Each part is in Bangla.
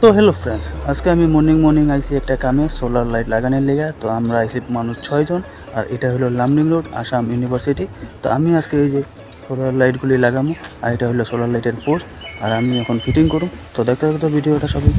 তো হ্যালো ফ্রেন্ডস, আজকে আমি মর্নিং আইসি একটা কামে সোলার লাইট লাগানোর লেগে। তো আমরা আইসি মানুষ 6 জন, আর এটা হলো লামডিং রোড, আসাম ইউনিভার্সিটি। তো আমি আজকে এই যে সোলার লাইটগুলি লাগাবো, আর এটা হলো সোলার লাইটের পোস্ট, আর আমি এখন ফিটিং করুন। তো দেখতে দেখতে ভিডিওটা সবই।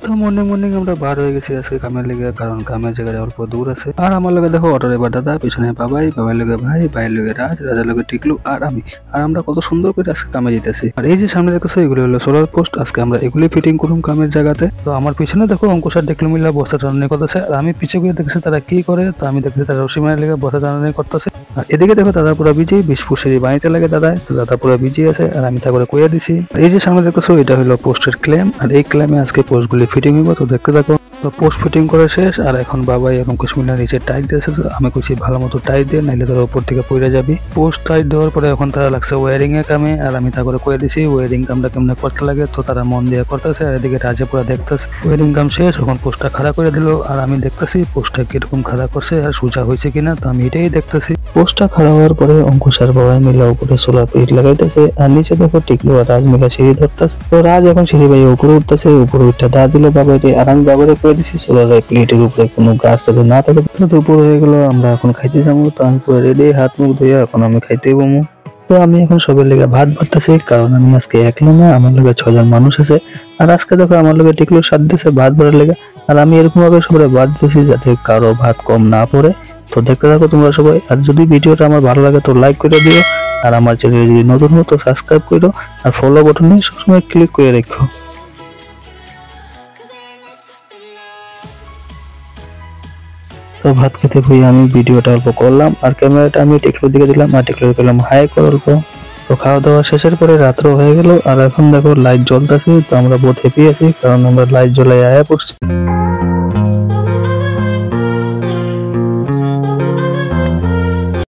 তো মর্নিং আমরা বার হয়ে গেছি আজকে কামের লেগে, কারণ কামের জায়গায় অল্প দূর আছে। আর আমার লগে দেখো অটো ড্রাইভার দাদা, পিছনে বাবাই লগে ভাই, ভাইয়ের লগে রাজার লগে টিকলু, আর আমি। আর আমরা কত সুন্দর করে আজকে কামে যেতেছি। আর এই যে সামনে দেখতেছো এগুলো হলো সোলার পোস্ট, আজকে আমরা এগুলি ফিটিং করুন কামের জায়গাতে। তো আমার পিছনে দেখো অঙ্কুশ আর টিকলু মিলা বস্তা টানানি করতেছে, আর আমি পিছিয়ে গিয়ে দেখছি তারা কি করে। তো আমি দেখছি তারা রসিমানের লেগে বস্তা টানানি করতেছে। আর এদিকে দেখো দাদা পুরো বিজি, 20 ফুট সিঁড়ি বানাইতে লাগে দাদা। তো দাদা পুরো বিজি আছে, আর আমি তা করে কইয়া দিছি। এই যে সামনে দেখতেছো এটা হলো পোস্টের ক্লেম, আর এই ক্লেমে আজকে পোস্টগুলি ফিটিং হইব। তো দেখতে থাকো। তো পোস্ট ফিটিং করে শেষ, আর এখন বাবাই এবং কুশমিনার নিচে টাইট দিয়েছে। আমি কুছি ভালো মতো টাইট দিয়ে, নাইলে তারা উপর থেকে পড়ে যাবি। পোস্ট টাইট দেওয়ার পরে এখন তারা লাগছে ওয়ারিং এর কামে, আর আমি তা করে কয়ে দিছি ওয়ারিং কামটা কেমনে করতে লাগে। তো তারা মন দিয়ে করতেছে, আর এদিকে রাজে পুরা দেখতেছে। ওয়ারিং কাম শেষ, এখন পোস্টটা খাড়া করে দিল, আর আমি দেখতেছি পোস্টটা কিরকম খাড়া করছে আর সোজা হয়েছে কিনা। তো আমি এটাই দেখতেছি। পোস্টটা খাড়া হওয়ার পরে অঙ্কুশ আর বাবাই মিলে উপরে সোলার প্লেট লাগাইতেছে, আর নিচে দেখো টিকলু আর রাজ মিলে সিঁড়ি ধরতেছে। তো রাজ এখন সিঁড়ি বাইয়ে উপরে উঠতেছে, উপরে উঠটা দা দিল বাবাইরে, আর আমি বাবারে করে দিছি সোলার প্লেটের উপরে কোনো গাছ যদি না থাকে। তো উপর হয়ে গেল, আমরা এখন খাইতে যাবো। তো আমি পুরো রেডি, হাত মুখ ধুয়ে এখন আমি খাইতে বমু। তো আমি এখন সবের লেগে ভাত বাড়তেছি, কারণ আমি আজকে একলা না, আমার লগে 6 জন মানুষ আছে। আর আজকে দেখো আমার লগে টিকলু সাথ দিছে ভাত বাড়ার লেগে, আর আমি এরকম ভাবে সবাই ভাত দিছি যাতে কারো ভাত কম না পড়ে। তো দেখতে থাকো তোমরা সবাই, আর যদি ভিডিওটা আমার ভালো লাগে তো লাইক করে দিও, আর আমার চ্যানেলে যদি নতুন হো তো সাবস্ক্রাইব করো, আর ফলো বাটনে সবসময় ক্লিক করে রেখো। তো ভাত খেতে বই আমি ভিডিওটা অল্প করলাম, আর ক্যামেরাটা আমি টিকলুর দিকে দিলাম, আর টিকলুর দিলাম হাই কর অল্প। তো খাওয়া দাওয়া শেষের পরে রাত্র হয়ে গেল, আর এখন দেখো লাইট জ্বলতেছে। তো আমরা বহুত হ্যাপি আছি, কারণ আমরা লাইট জ্বলাই আয়া পড়ছি।